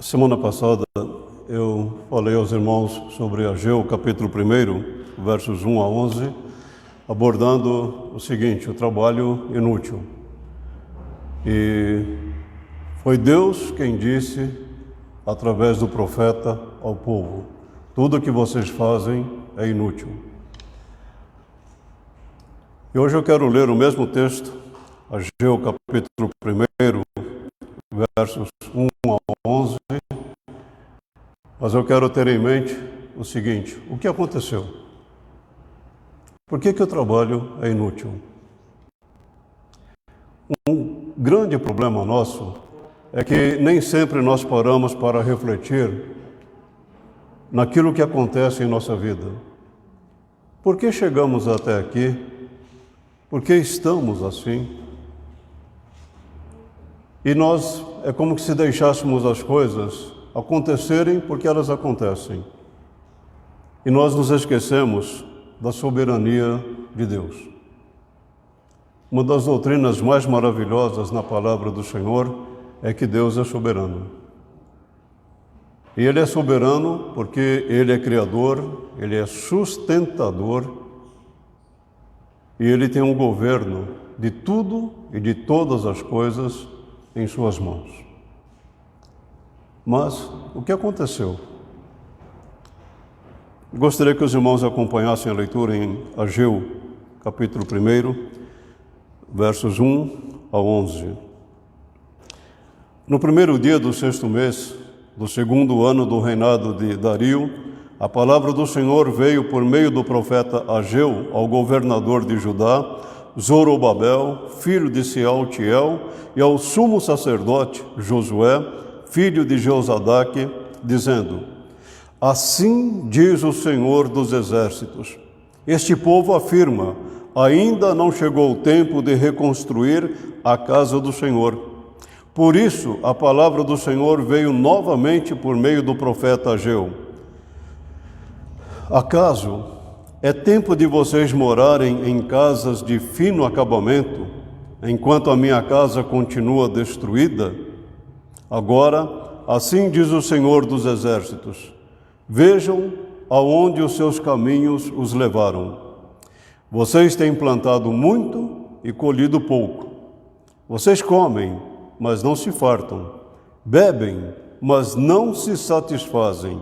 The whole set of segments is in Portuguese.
Semana passada eu falei aos irmãos sobre Ageu, capítulo 1, versos 1 a 11, abordando o seguinte: o trabalho inútil. E foi Deus quem disse, através do profeta, ao povo: tudo o que vocês fazem é inútil. E hoje eu quero ler o mesmo texto, Ageu, capítulo 1, versos 1 a 11, mas eu quero ter em mente o seguinte: o que aconteceu? Por que o trabalho é inútil? Um grande problema nosso é que nem sempre nós paramos para refletir naquilo que acontece em nossa vida. Por que chegamos até aqui? Por que estamos assim? E nós, é como se deixássemos as coisas acontecerem porque elas acontecem. E nós nos esquecemos da soberania de Deus. Uma das doutrinas mais maravilhosas na palavra do Senhor é que Deus é soberano. E Ele é soberano porque Ele é criador, Ele é sustentador e Ele tem um governo de tudo e de todas as coisas em suas mãos. Mas o que aconteceu? Gostaria que os irmãos acompanhassem a leitura em Ageu, capítulo 1, versos 1 a 11. No primeiro dia do 6º mês, do 2º ano do reinado de Dario, a palavra do Senhor veio por meio do profeta Ageu ao governador de Judá, Zorobabel, filho de Sealtiel, e ao sumo sacerdote Josué, filho de Josadaque, dizendo: assim diz o Senhor dos exércitos: este povo afirma, ainda não chegou o tempo de reconstruir a casa do Senhor. Por isso, a palavra do Senhor veio novamente por meio do profeta Ageu. Acaso é tempo de vocês morarem em casas de fino acabamento, enquanto a minha casa continua destruída? Agora, assim diz o Senhor dos exércitos: vejam aonde os seus caminhos os levaram. Vocês têm plantado muito e colhido pouco. Vocês comem, mas não se fartam. Bebem, mas não se satisfazem.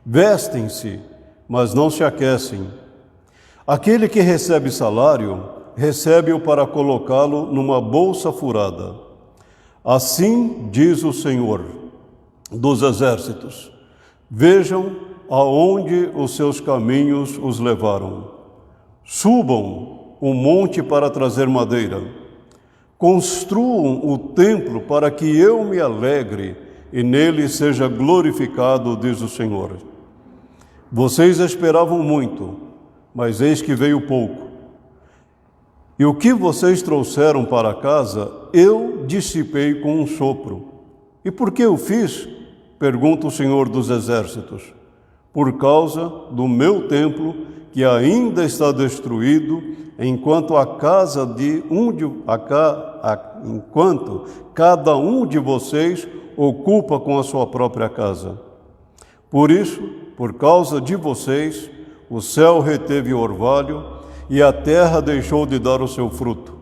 Vestem-se, mas não se aquecem. Aquele que recebe salário, recebe-o para colocá-lo numa bolsa furada. Assim diz o Senhor dos exércitos: vejam aonde os seus caminhos os levaram. Subam o monte para trazer madeira. Construam o templo para que eu me alegre e nele seja glorificado, diz o Senhor. Vocês esperavam muito, mas eis que veio pouco. E o que vocês trouxeram para casa, eu dissipei com um sopro. E por que eu fiz? Pergunta o Senhor dos exércitos. Por causa do meu templo, que ainda está destruído, enquanto enquanto cada um de vocês ocupa com a sua própria casa. Por isso, por causa de vocês, o céu reteve o orvalho e a terra deixou de dar o seu fruto.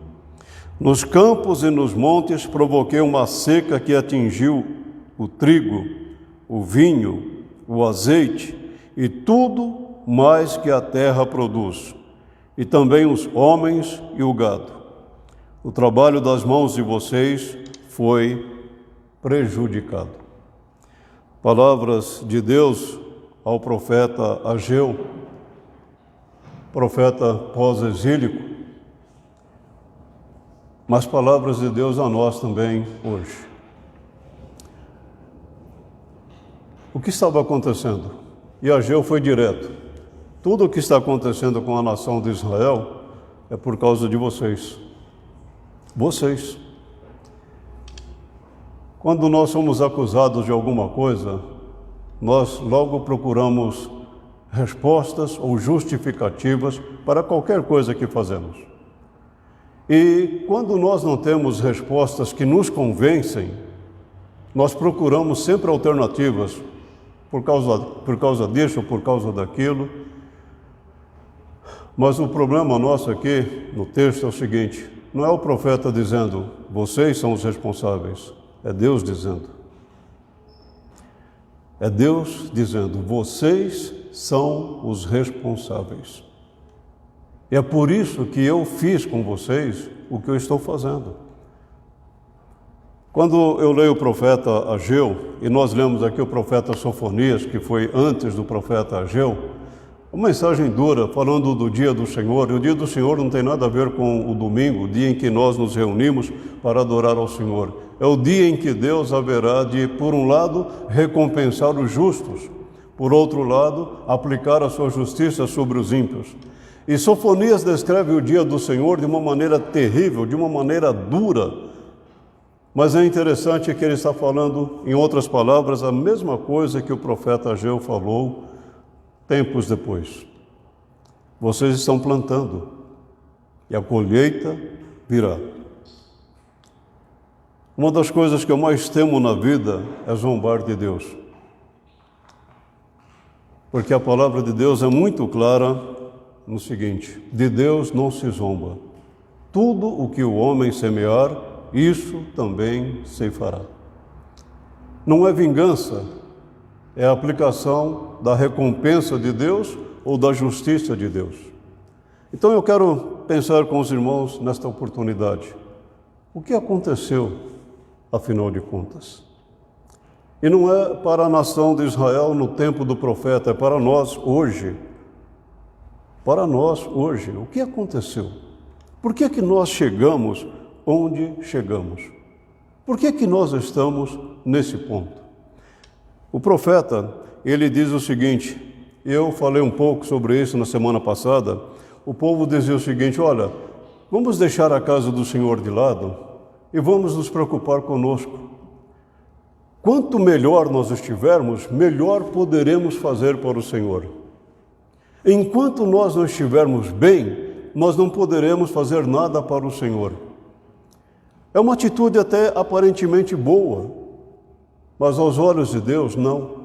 Nos campos e nos montes provoquei uma seca que atingiu o trigo, o vinho, o azeite e tudo mais que a terra produz, e também os homens e o gado. O trabalho das mãos de vocês foi prejudicado. Palavras de Deus ao profeta Ageu, profeta pós-exílico, mas palavras de Deus a nós também hoje. O que estava acontecendo? E Ageu foi direto: tudo o que está acontecendo com a nação de Israel é por causa de vocês. Vocês. Quando nós somos acusados de alguma coisa, nós logo procuramos respostas ou justificativas para qualquer coisa que fazemos. E quando nós não temos respostas que nos convencem, Nós procuramos sempre alternativas por causa disso, por causa daquilo. Mas o problema nosso aqui no texto é o seguinte: não é o profeta dizendo, vocês são os responsáveis, é Deus dizendo. É Deus dizendo, vocês são os responsáveis. E é por isso que eu fiz com vocês o que eu estou fazendo. Quando eu leio o profeta Ageu, e nós lemos aqui o profeta Sofonias, que foi antes do profeta Ageu, uma mensagem dura, falando do dia do Senhor. E o dia do Senhor não tem nada a ver com o domingo, o dia em que nós nos reunimos para adorar ao Senhor. É o dia em que Deus haverá de, por um lado, recompensar os justos, por outro lado, aplicar a sua justiça sobre os ímpios. E Sofonias descreve o dia do Senhor de uma maneira terrível, de uma maneira dura. Mas é interessante que ele está falando, em outras palavras, a mesma coisa que o profeta Ageu falou tempos depois. Vocês estão plantando e a colheita virá. Uma das coisas que eu mais temo na vida é zombar de Deus. Porque a palavra de Deus é muito clara no seguinte: de Deus não se zomba. Tudo o que o homem semear, isso também se fará. Não é vingança, é a aplicação da recompensa de Deus ou da justiça de Deus. Então eu quero pensar com os irmãos nesta oportunidade. O que aconteceu, afinal de contas? E não é para a nação de Israel no tempo do profeta, é para nós hoje. Para nós hoje, o que aconteceu? Por que que nós chegamos onde chegamos? Por que que nós estamos nesse ponto? O profeta, ele diz o seguinte, eu falei um pouco sobre isso na semana passada. O povo dizia o seguinte: olha, vamos deixar a casa do Senhor de lado e vamos nos preocupar conosco. Quanto melhor nós estivermos, melhor poderemos fazer para o Senhor. Enquanto nós não estivermos bem, nós não poderemos fazer nada para o Senhor. É uma atitude até aparentemente boa, mas aos olhos de Deus, não.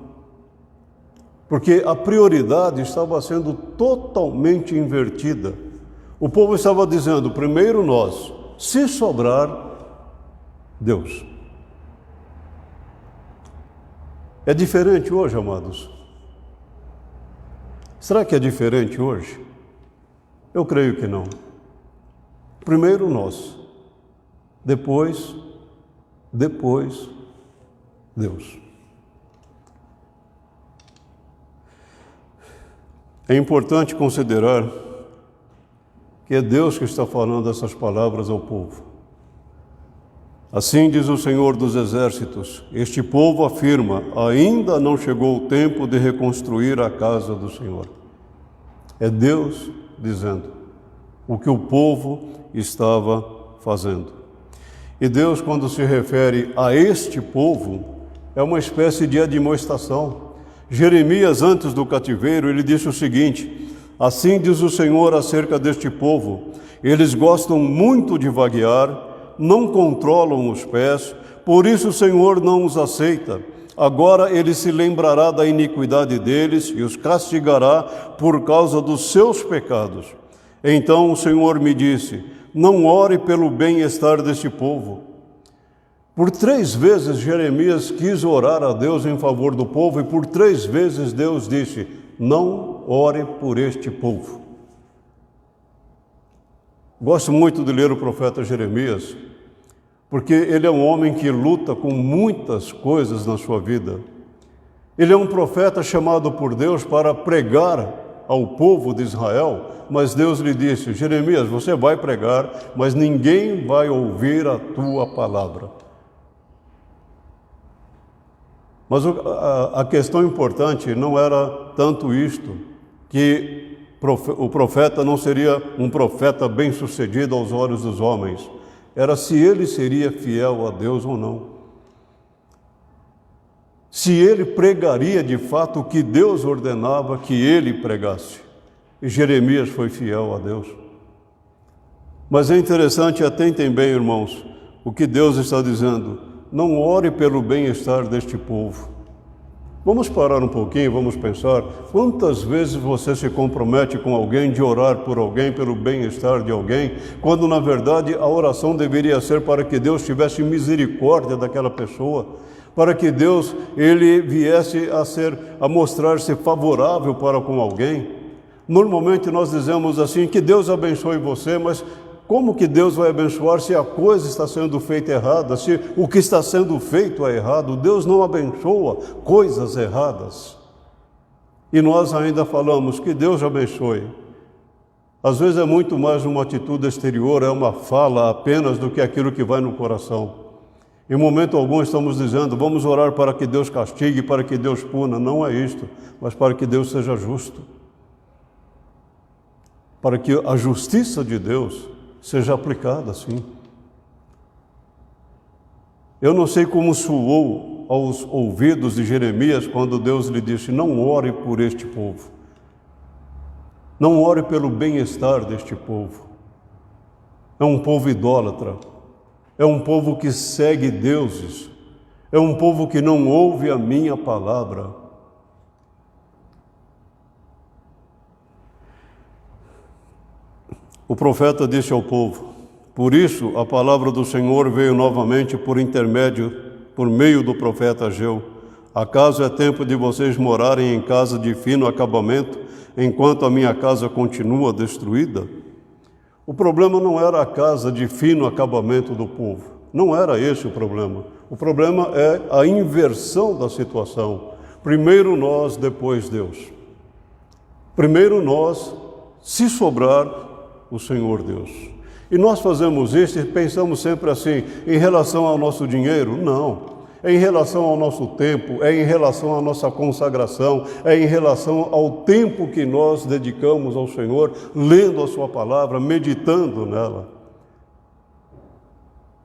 Porque a prioridade estava sendo totalmente invertida. O povo estava dizendo, primeiro nós, se sobrar, Deus. É diferente hoje, amados? Será que é diferente hoje? Eu creio que não. Primeiro nós, depois Deus. É importante considerar que é Deus que está falando essas palavras ao povo. Assim diz o Senhor dos Exércitos, este povo afirma, ainda não chegou o tempo de reconstruir a casa do Senhor. É Deus dizendo o que o povo estava fazendo. E Deus, quando se refere a este povo, é uma espécie de admoestação. Jeremias, antes do cativeiro, ele disse o seguinte: assim diz o Senhor acerca deste povo, eles gostam muito de vaguear, não controlam os pés, por isso o Senhor não os aceita. Agora ele se lembrará da iniquidade deles e os castigará por causa dos seus pecados. Então o Senhor me disse, não ore pelo bem-estar deste povo. Por 3 vezes Jeremias quis orar a Deus em favor do povo e por 3 vezes Deus disse, não ore por este povo. Gosto muito de ler o profeta Jeremias, porque ele é um homem que luta com muitas coisas na sua vida. Ele é um profeta chamado por Deus para pregar ao povo de Israel, mas Deus lhe disse, Jeremias, você vai pregar, mas ninguém vai ouvir a tua palavra. Mas a questão importante não era tanto isto, que o profeta não seria um profeta bem-sucedido aos olhos dos homens, era se ele seria fiel a Deus ou não. Se ele pregaria de fato o que Deus ordenava que ele pregasse. E Jeremias foi fiel a Deus. Mas é interessante, atentem bem, irmãos, o que Deus está dizendo. não ore pelo bem-estar deste povo. Vamos parar um pouquinho, vamos pensar, quantas vezes você se compromete com alguém de orar por alguém, pelo bem-estar de alguém, quando na verdade a oração deveria ser para que Deus tivesse misericórdia daquela pessoa, para que Deus, ele viesse a mostrar-se favorável para com alguém. Normalmente nós dizemos assim, que Deus abençoe você, mas como que Deus vai abençoar se a coisa está sendo feita errada, se o que está sendo feito é errado? Deus não abençoa coisas erradas. E nós ainda falamos que Deus abençoe. Às vezes é muito mais uma atitude exterior, é uma fala apenas do que aquilo que vai no coração. Em momento algum estamos dizendo, vamos orar para que Deus castigue, para que Deus puna. Não é isto, mas para que Deus seja justo. Para que a justiça de Deus seja aplicada assim. Eu não sei como soou aos ouvidos de Jeremias quando Deus lhe disse, não ore por este povo. Não ore pelo bem-estar deste povo. É um povo idólatra. É um povo que segue deuses. É um povo que não ouve a minha palavra. O profeta disse ao povo, por isso a palavra do Senhor veio novamente por meio do profeta Ageu. Acaso é tempo de vocês morarem em casa de fino acabamento, enquanto a minha casa continua destruída? O problema não era a casa de fino acabamento do povo. Não era esse o problema. O problema é a inversão da situação. Primeiro nós, depois Deus. Primeiro nós, se sobrar, o Senhor Deus. E nós fazemos isso e pensamos sempre assim, em relação ao nosso dinheiro? Não. É em relação ao nosso tempo, é em relação à nossa consagração, é em relação ao tempo que nós dedicamos ao Senhor, lendo a sua palavra, meditando nela.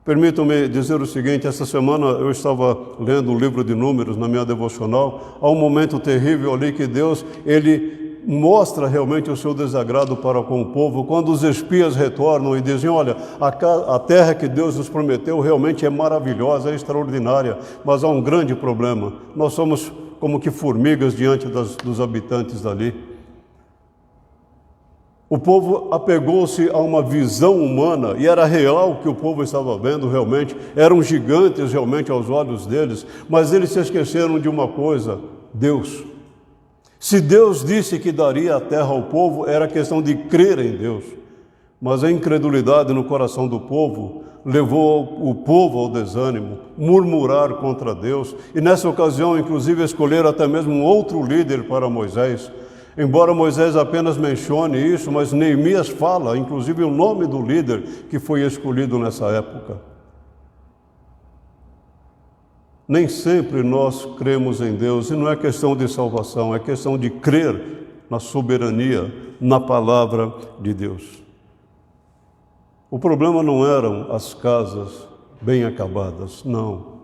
Permitam-me dizer o seguinte, essa semana eu estava lendo o livro de Números na minha devocional, há um momento terrível ali que Deus, ele mostra realmente o seu desagrado para com o povo, quando os espias retornam e dizem, olha, a terra que Deus nos prometeu realmente é maravilhosa, é extraordinária, mas há um grande problema, nós somos como que formigas diante dos habitantes dali. O povo apegou-se a uma visão humana, e era real o que o povo estava vendo realmente, eram gigantes realmente aos olhos deles, mas eles se esqueceram de uma coisa, Deus. Se Deus disse que daria a terra ao povo, era questão de crer em Deus. Mas a incredulidade no coração do povo levou o povo ao desânimo, murmurar contra Deus. E nessa ocasião, inclusive, escolheram até mesmo um outro líder para Moisés. Embora Moisés apenas mencione isso, mas Neemias fala, inclusive, o nome do líder que foi escolhido nessa época. Nem sempre nós cremos em Deus, e não é questão de salvação, é questão de crer na soberania, na palavra de Deus. O problema não eram as casas bem acabadas, não.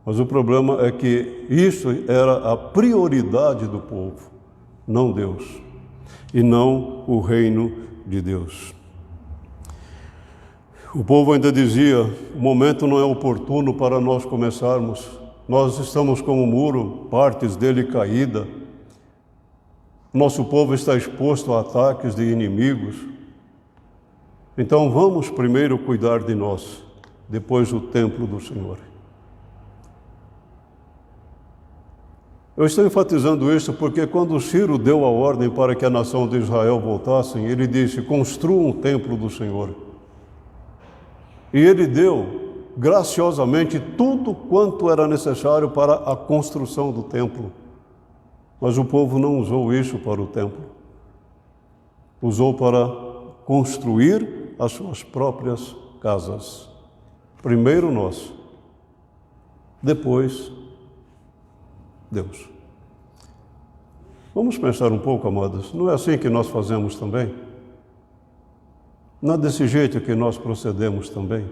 Mas o problema é que isso era a prioridade do povo, não Deus, e não o reino de Deus. O povo ainda dizia, o momento não é oportuno para nós começarmos. Nós estamos como um muro, partes dele caída. Nosso povo está exposto a ataques de inimigos. Então vamos primeiro cuidar de nós, depois o templo do Senhor. Eu estou enfatizando isso porque quando Ciro deu a ordem para que a nação de Israel voltassem, ele disse, construam um templo do Senhor. E ele deu, graciosamente, tudo quanto era necessário para a construção do templo. Mas o povo não usou isso para o templo. Usou para construir as suas próprias casas. Primeiro nós, depois Deus. Vamos pensar um pouco, amados, não é assim que nós fazemos também? Não é desse jeito que nós procedemos também?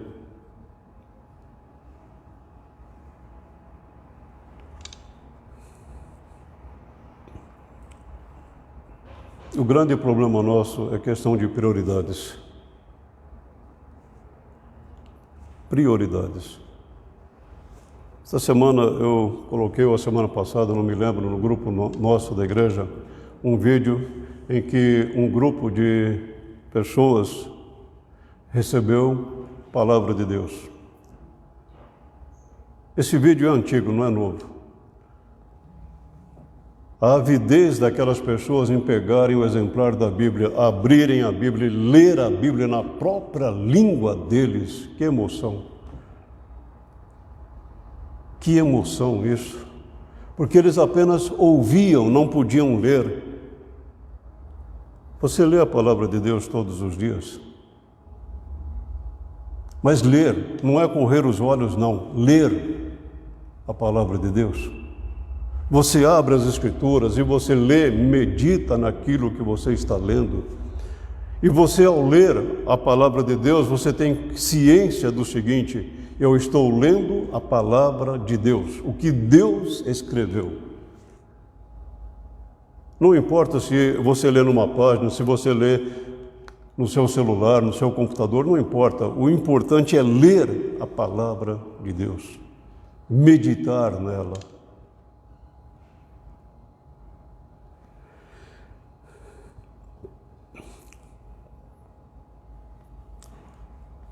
O grande problema nosso é questão de prioridades. Prioridades. Esta semana eu coloquei, ou a semana passada, não me lembro, no grupo nosso da igreja, um vídeo em que um grupo de pessoas recebeu a palavra de Deus. Esse vídeo é antigo, não é novo. A avidez daquelas pessoas em pegarem o exemplar da Bíblia, abrirem a Bíblia e ler a Bíblia na própria língua deles, que emoção! Que emoção isso! Porque eles apenas ouviam, não podiam ler. Você lê a palavra de Deus todos os dias? Mas ler não é correr os olhos, não. Ler a palavra de Deus. Você abre as Escrituras e você lê, medita naquilo que você está lendo. E você, ao ler a palavra de Deus, você tem ciência do seguinte: eu estou lendo a palavra de Deus, o que Deus escreveu. Não importa se você lê numa página, se você lê no seu celular, no seu computador, não importa. O importante é ler a palavra de Deus, meditar nela.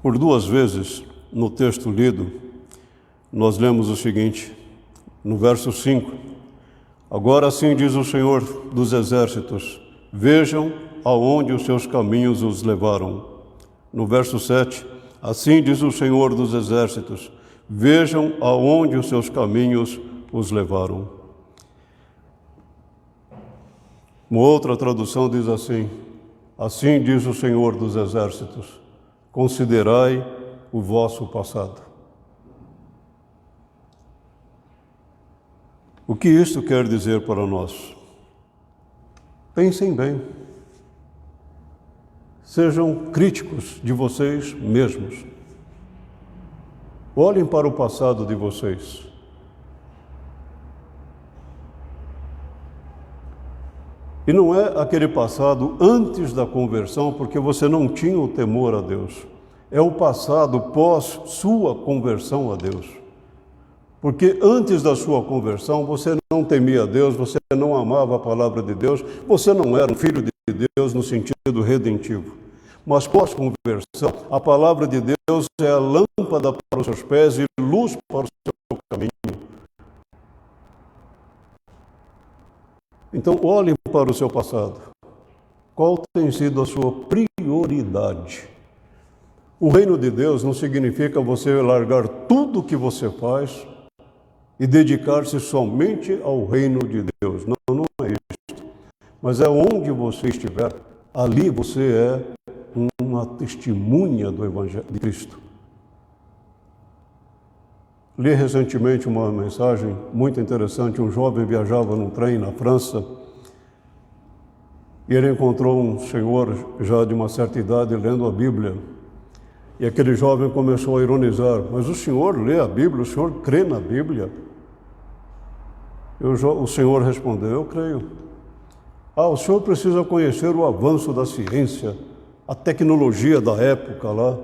Por duas vezes, no texto lido, nós lemos o seguinte, no verso 5: agora assim diz o Senhor dos Exércitos, vejam aonde os seus caminhos os levaram. No verso 7, assim diz o Senhor dos Exércitos, vejam aonde os seus caminhos os levaram. Uma outra tradução diz assim: assim diz o Senhor dos Exércitos, considerai o vosso passado. O que isto quer dizer para nós? Pensem bem. Sejam críticos de vocês mesmos. Olhem para o passado de vocês. E não é aquele passado antes da conversão, porque você não tinha o temor a Deus. É o passado pós sua conversão a Deus. Porque antes da sua conversão, você não temia a Deus, você não amava a palavra de Deus, você não era um filho de Deus no sentido redentivo. Mas pós-conversão, a palavra de Deus é a lâmpada para os seus pés e luz para o seu caminho. Então, olhem para o seu passado. Qual tem sido a sua prioridade? O reino de Deus não significa você largar tudo o que você faz e dedicar-se somente ao reino de Deus. Não é isso. Mas é onde você estiver, ali você é uma testemunha do Evangelho de Cristo. Li recentemente uma mensagem muito interessante. Um jovem viajava num trem na França e ele encontrou um senhor já de uma certa idade lendo a Bíblia. E aquele jovem começou a ironizar: mas o senhor lê a Bíblia, o senhor crê na Bíblia? O senhor respondeu: eu creio. O senhor precisa conhecer o avanço da ciência, a tecnologia da época lá.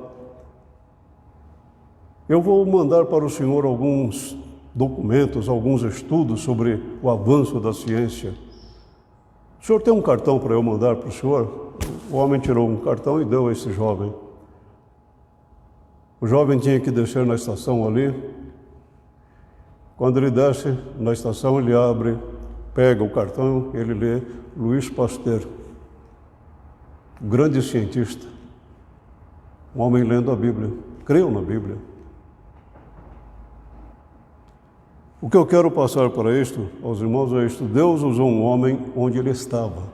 Eu vou mandar para o senhor alguns documentos, alguns estudos sobre o avanço da ciência. O senhor tem um cartão para eu mandar para o senhor? O homem tirou um cartão e deu a esse jovem. O jovem tinha que descer na estação ali. Quando ele desce na estação, ele abre, pega o cartão, ele lê Louis Pasteur, grande cientista, um homem lendo a Bíblia, creu na Bíblia. O que eu quero passar para isto, aos irmãos, é isto: Deus usou um homem onde ele estava,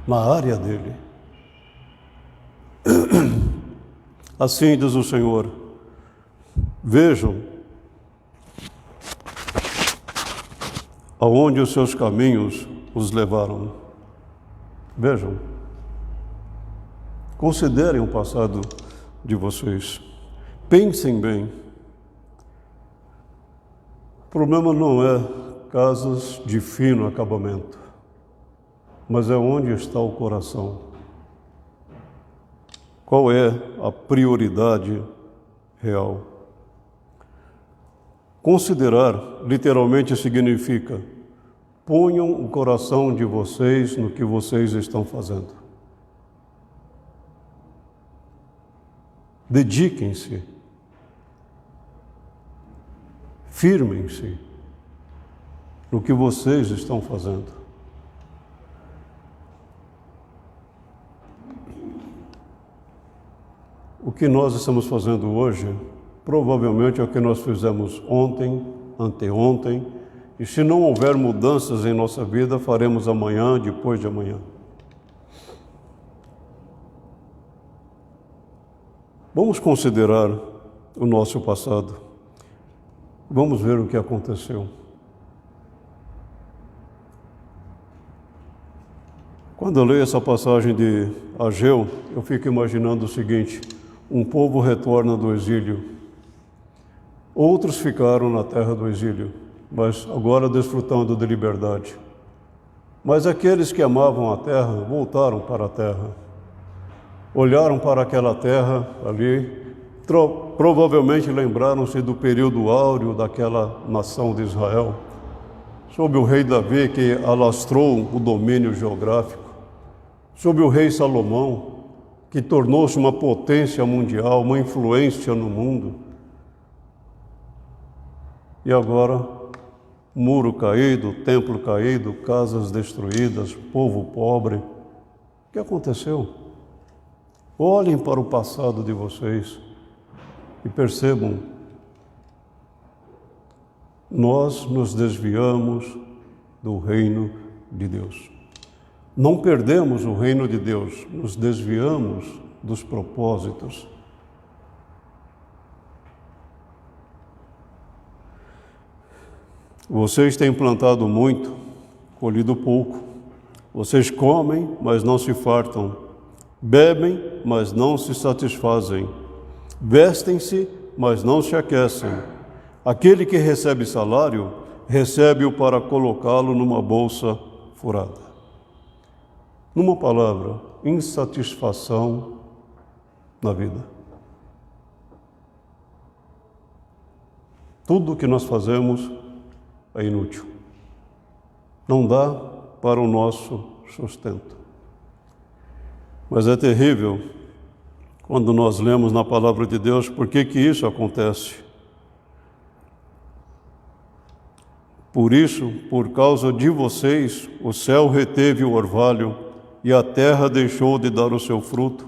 na área dele. Assim diz o Senhor, vejam aonde os seus caminhos os levaram. Vejam, considerem o passado de vocês, pensem bem. O problema não é casas de fino acabamento, mas é onde está o coração. Qual é a prioridade real? Considerar, literalmente, significa: ponham o coração de vocês no que vocês estão fazendo. Dediquem-se. Firmem-se no que vocês estão fazendo. O que nós estamos fazendo hoje, provavelmente é o que nós fizemos ontem, anteontem, e se não houver mudanças em nossa vida, faremos amanhã, depois de amanhã. Vamos considerar o nosso passado. Vamos ver o que aconteceu. Quando eu leio essa passagem de Ageu, eu fico imaginando o seguinte: um povo retorna do exílio. Outros ficaram na terra do exílio, mas agora desfrutando de liberdade. Mas aqueles que amavam a terra voltaram para a terra. Olharam para aquela terra ali, provavelmente lembraram-se do período áureo daquela nação de Israel, sob o rei Davi, que alastrou o domínio geográfico, sob o rei Salomão, que tornou-se uma potência mundial, uma influência no mundo. E agora, muro caído, templo caído, casas destruídas, povo pobre. O que aconteceu? Olhem para o passado de vocês e percebam: nós nos desviamos do reino de Deus. Não perdemos o reino de Deus, nos desviamos dos propósitos. Vocês têm plantado muito, colhido pouco. Vocês comem, mas não se fartam. Bebem, mas não se satisfazem. Vestem-se, mas não se aquecem. Aquele que recebe salário, recebe-o para colocá-lo numa bolsa furada. Numa palavra, insatisfação na vida. Tudo o que nós fazemos é inútil. Não dá para o nosso sustento. Mas é terrível quando nós lemos na palavra de Deus por que isso acontece. Por isso, por causa de vocês, o céu reteve o orvalho e a terra deixou de dar o seu fruto.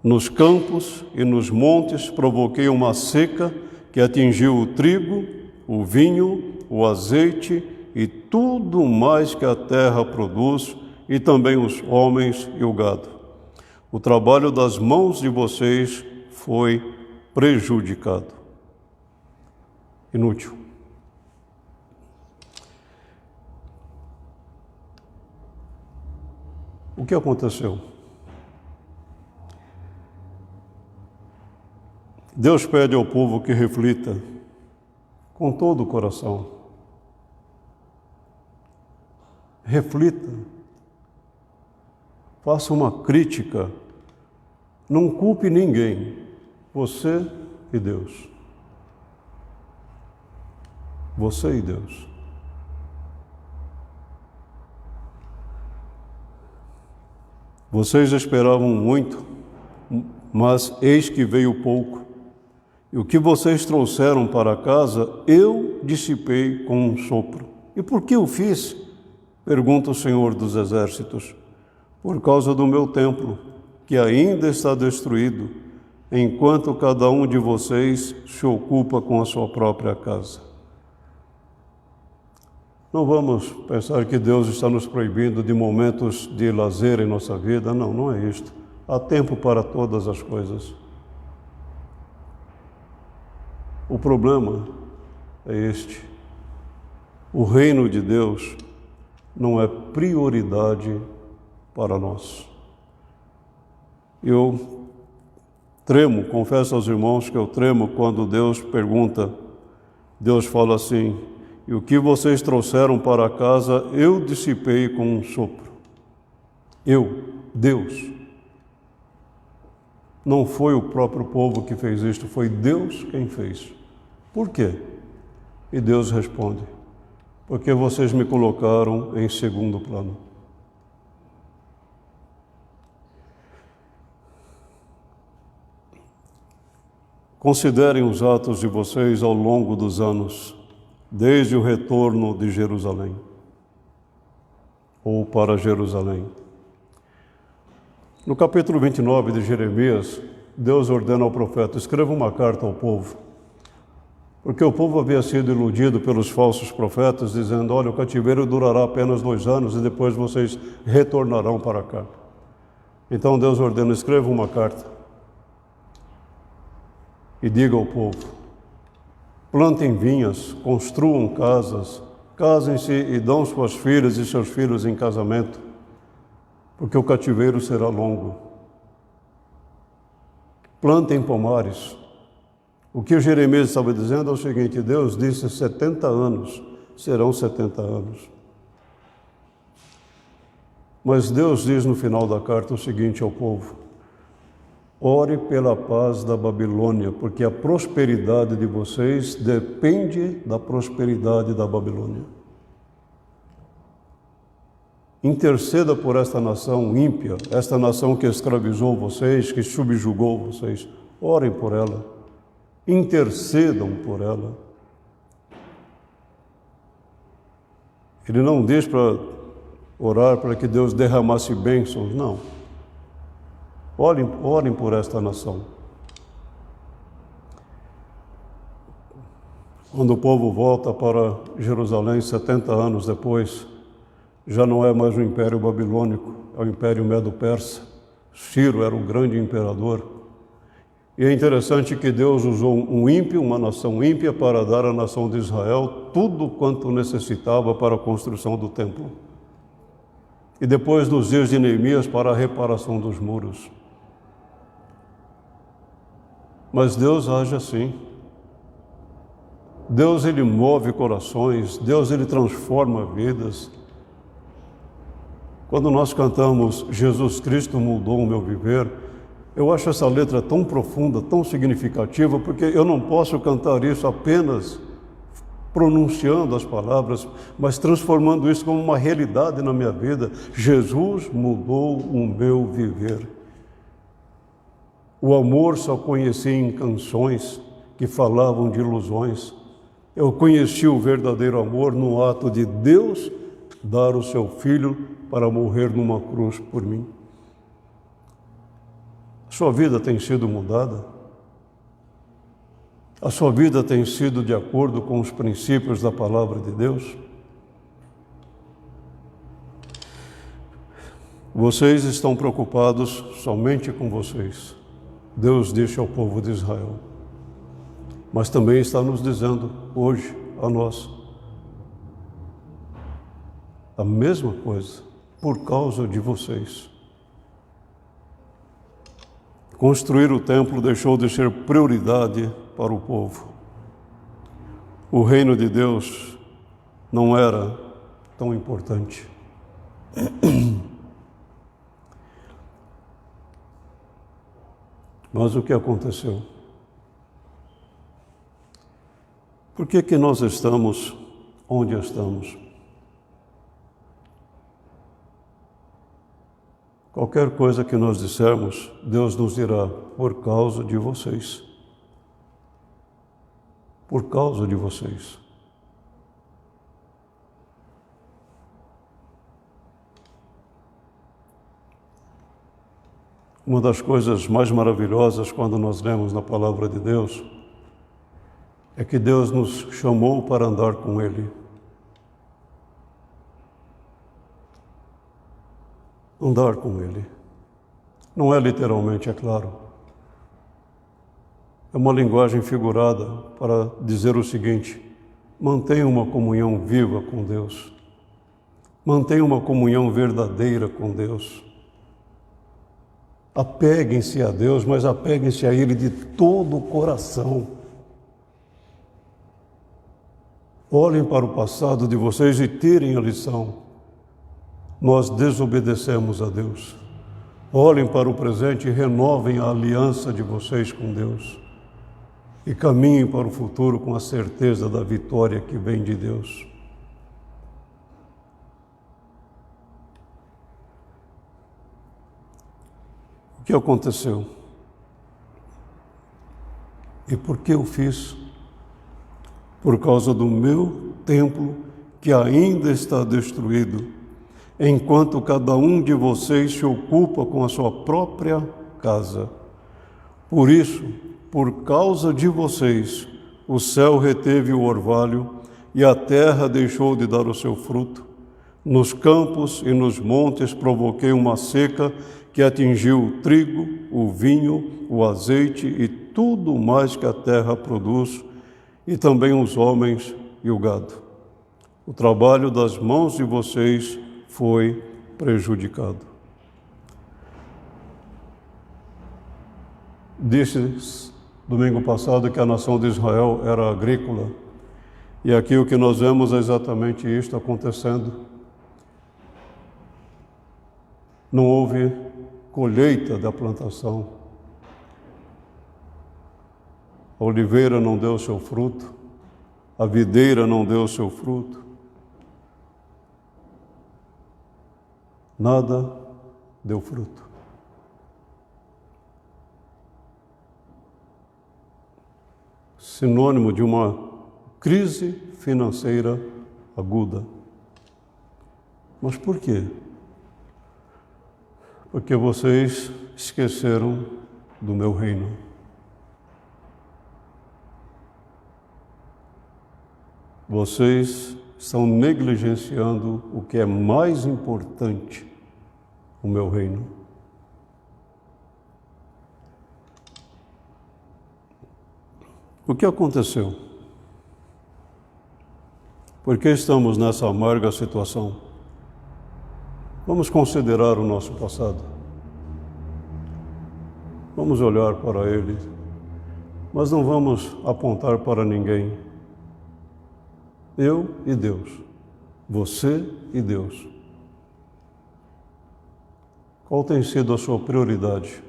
Nos campos e nos montes provoquei uma seca que atingiu o trigo, o vinho, o azeite e tudo mais que a terra produz, e também os homens e o gado. O trabalho das mãos de vocês foi prejudicado. Inútil. O que aconteceu? Deus pede ao povo que reflita com todo o coração. Reflita. Faça uma crítica. Não culpe ninguém. Você e Deus. Você e Deus. Vocês esperavam muito, mas eis que veio pouco. E o que vocês trouxeram para casa, eu dissipei com um sopro. E por que o fiz? Pergunta o Senhor dos Exércitos. Por causa do meu templo, que ainda está destruído, enquanto cada um de vocês se ocupa com a sua própria casa. Não vamos pensar que Deus está nos proibindo de momentos de lazer em nossa vida. Não, não é isto. Há tempo para todas as coisas. O problema é este. O reino de Deus não é prioridade para nós. Eu tremo, confesso aos irmãos que eu tremo quando Deus pergunta, Deus fala assim: e o que vocês trouxeram para casa, eu dissipei com um sopro. Eu, Deus. Não foi o próprio povo que fez isto, foi Deus quem fez. Por quê? E Deus responde: porque vocês me colocaram em segundo plano. Considerem os atos de vocês ao longo dos anos, desde o retorno de Jerusalém, ou para Jerusalém. No capítulo 29 de Jeremias, Deus ordena ao profeta: escreva uma carta ao povo, porque o povo havia sido iludido pelos falsos profetas, dizendo: olha, o cativeiro durará apenas 2 anos e depois vocês retornarão para cá. Então Deus ordena: escreva uma carta e diga ao povo: plantem vinhas, construam casas, casem-se e dão suas filhas e seus filhos em casamento, porque o cativeiro será longo. Plantem pomares. O que o Jeremias estava dizendo é o seguinte: Deus disse 70 anos, serão 70 anos. Mas Deus diz no final da carta o seguinte ao povo: ore pela paz da Babilônia, porque a prosperidade de vocês depende da prosperidade da Babilônia. Interceda por esta nação ímpia, esta nação que escravizou vocês, que subjugou vocês. Orem por ela. Intercedam por ela. Ele não diz para orar para que Deus derramasse bênçãos, não. Orem por esta nação. Quando o povo volta para Jerusalém 70 anos depois, já não é mais o Império Babilônico, é o Império Medo-Persa. Ciro era o grande imperador. E é interessante que Deus usou um ímpio, uma nação ímpia, para dar à nação de Israel tudo quanto necessitava para a construção do templo. E depois, nos dias de Neemias, para a reparação dos muros. Mas Deus age assim. Deus, Ele move corações. Deus, Ele transforma vidas. Quando nós cantamos Jesus Cristo mudou o meu viver, eu acho essa letra tão profunda, tão significativa, porque eu não posso cantar isso apenas pronunciando as palavras, mas transformando isso como uma realidade na minha vida. Jesus mudou o meu viver. O amor só conheci em canções que falavam de ilusões. Eu conheci o verdadeiro amor no ato de Deus dar o seu Filho para morrer numa cruz por mim. A sua vida tem sido mudada? A sua vida tem sido de acordo com os princípios da palavra de Deus? Vocês estão preocupados somente com vocês. Deus disse ao povo de Israel, mas também está nos dizendo hoje a nós a mesma coisa, por causa de vocês. Construir o templo deixou de ser prioridade para o povo. O reino de Deus não era tão importante. Mas o que aconteceu? Por que nós estamos onde estamos? Qualquer coisa que nós dissermos, Deus nos dirá: por causa de vocês. Por causa de vocês. Uma das coisas mais maravilhosas quando nós lemos na palavra de Deus é que Deus nos chamou para andar com Ele. Andar com Ele. Não é literalmente, é claro. É uma linguagem figurada para dizer o seguinte: mantenha uma comunhão viva com Deus. Mantenha uma comunhão verdadeira com Deus. Apeguem-se a Deus, mas apeguem-se a Ele de todo o coração. Olhem para o passado de vocês e tirem a lição. Nós desobedecemos a Deus. Olhem para o presente e renovem a aliança de vocês com Deus. e caminhem para o futuro com a certeza da vitória que vem de Deus. O que aconteceu? E por que eu fiz? Por causa do meu templo que ainda está destruído, enquanto cada um de vocês se ocupa com a sua própria casa. Por isso, por causa de vocês, o céu reteve o orvalho e a terra deixou de dar o seu fruto. Nos campos e nos montes provoquei uma seca que atingiu o trigo, o vinho, o azeite e tudo mais que a terra produz, e também os homens e o gado. O trabalho das mãos de vocês foi prejudicado. Disse domingo passado que a nação de Israel era agrícola, e aqui o que nós vemos é exatamente isto acontecendo. Não houve colheita da plantação. A oliveira não deu seu fruto, a videira não deu seu fruto. Nada deu fruto. Sinônimo de uma crise financeira aguda. Mas por quê? Porque vocês esqueceram do meu reino. Vocês estão negligenciando o que é mais importante, o meu reino. O que aconteceu? Por que estamos nessa amarga situação? Vamos considerar o nosso passado. Vamos olhar para ele, mas não vamos apontar para ninguém. Eu e Deus, você e Deus. Qual tem sido a sua prioridade?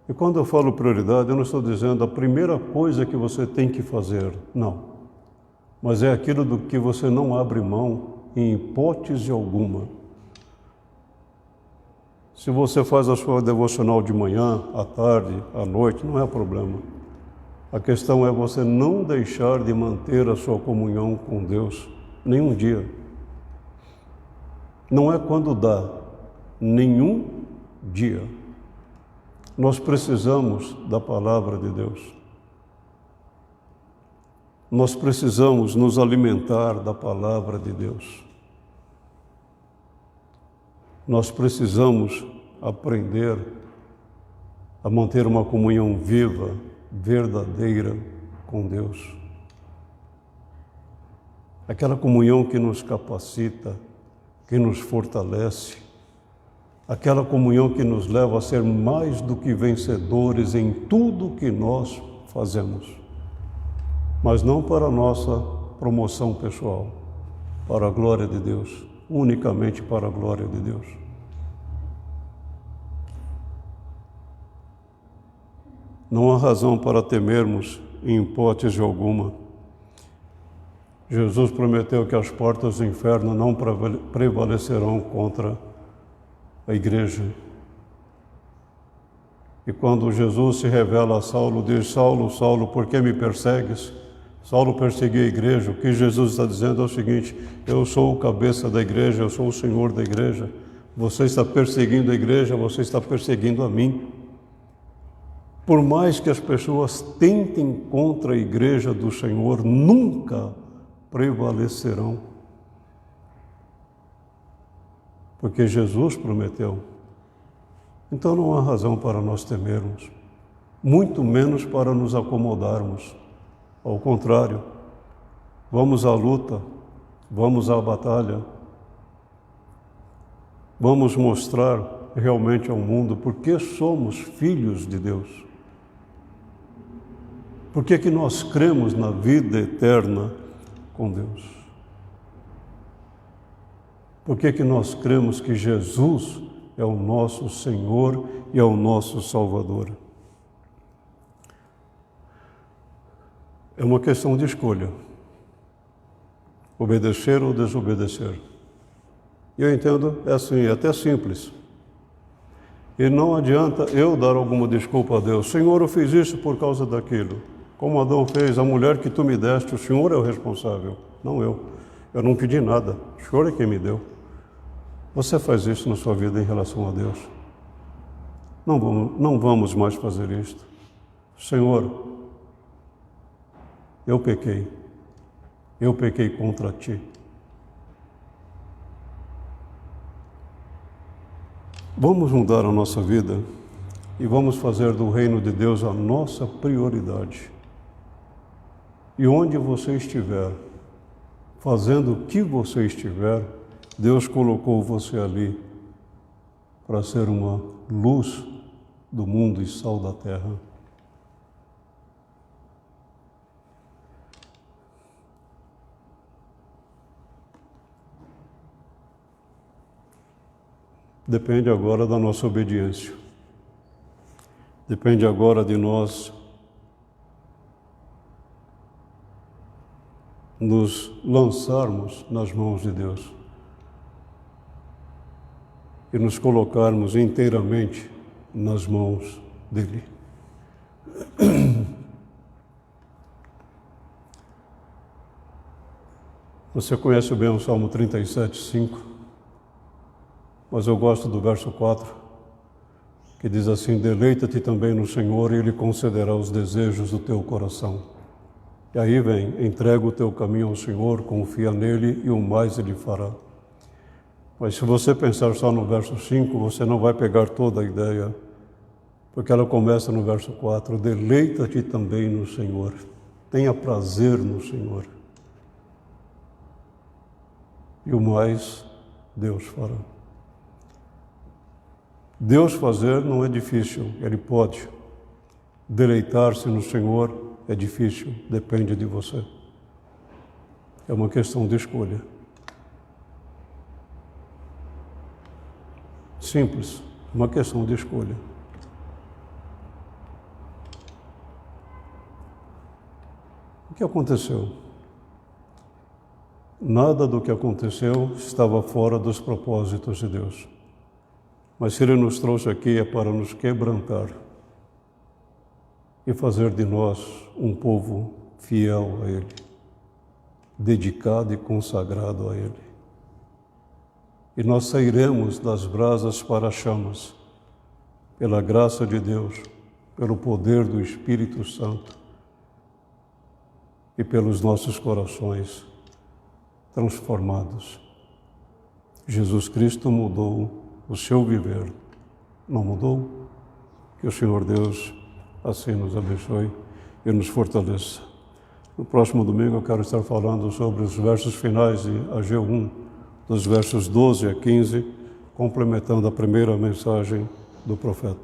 E quando eu falo prioridade, eu não estou dizendo a primeira coisa que você tem que fazer, não. Mas é aquilo do que você não abre mão em hipótese alguma. Se você faz a sua devocional de manhã, à tarde, à noite, não é problema. A questão é você não deixar de manter a sua comunhão com Deus nenhum dia. Não é quando dá, nenhum dia. Nós precisamos da palavra de Deus. Nós precisamos nos alimentar da palavra de Deus. Nós precisamos aprender a manter uma comunhão viva, verdadeira com Deus. Aquela comunhão que nos capacita, que nos fortalece, aquela comunhão que nos leva a ser mais do que vencedores em tudo que nós fazemos, mas não para a nossa promoção pessoal, para a glória de Deus, unicamente para a glória de Deus. Não há razão para temermos em hipótese alguma. Jesus prometeu que as portas do inferno não prevalecerão contra a igreja. E quando Jesus se revela a Saulo, diz: Saulo, Saulo, por que me persegues? Saulo perseguia a igreja. O que Jesus está dizendo é o seguinte: eu sou o cabeça da igreja, eu sou o Senhor da igreja. Você está perseguindo a igreja, você está perseguindo a mim. Por mais que as pessoas tentem contra a igreja do Senhor, nunca prevalecerão. Porque Jesus prometeu. Então não há razão para nós temermos, muito menos para nos acomodarmos. Ao contrário, vamos à luta, vamos à batalha, vamos mostrar realmente ao mundo por que somos filhos de Deus. Por que nós cremos na vida eterna com Deus? Por que nós cremos que Jesus é o nosso Senhor e é o nosso Salvador? É uma questão de escolha. Obedecer ou desobedecer. E eu entendo, é assim, é até simples. E não adianta eu dar alguma desculpa a Deus. Senhor, eu fiz isso por causa daquilo. Como Adão fez, a mulher que tu me deste, o Senhor é o responsável, não eu. Eu não pedi nada, o Senhor é quem me deu. Você faz isso na sua vida em relação a Deus? Não vamos mais fazer isto. Senhor, eu pequei contra ti. Vamos mudar a nossa vida e vamos fazer do reino de Deus a nossa prioridade. E onde você estiver, fazendo o que você estiver, Deus colocou você ali para ser uma luz do mundo e sal da terra. Depende agora da nossa obediência. Depende agora de nós nos lançarmos nas mãos de Deus e nos colocarmos inteiramente nas mãos dele. Você conhece bem o Salmo 37:5, mas eu gosto do verso 4, que diz assim: deleita-te também no Senhor e Ele concederá os desejos do teu coração. E aí vem, entrega o teu caminho ao Senhor, confia nele e o mais Ele fará. Mas se você pensar só no verso 5, você não vai pegar toda a ideia, porque ela começa no verso 4, deleita-te também no Senhor, tenha prazer no Senhor. E o mais Deus fará. Deus fazer não é difícil, Ele pode. Deleitar-se no Senhor é difícil, depende de você. É uma questão de escolha. Simples, uma questão de escolha. O que aconteceu? Nada do que aconteceu estava fora dos propósitos de Deus. Mas se Ele nos trouxe aqui é para nos quebrantar e fazer de nós um povo fiel a Ele, dedicado e consagrado a Ele. E nós sairemos das brasas para as chamas, pela graça de Deus, pelo poder do Espírito Santo e pelos nossos corações transformados. Jesus Cristo mudou o seu viver, não mudou? Que o Senhor Deus assim nos abençoe e nos fortaleça. No próximo domingo eu quero estar falando sobre os versos finais de Ageu 1, dos versos 12 a 15, complementando a primeira mensagem do profeta.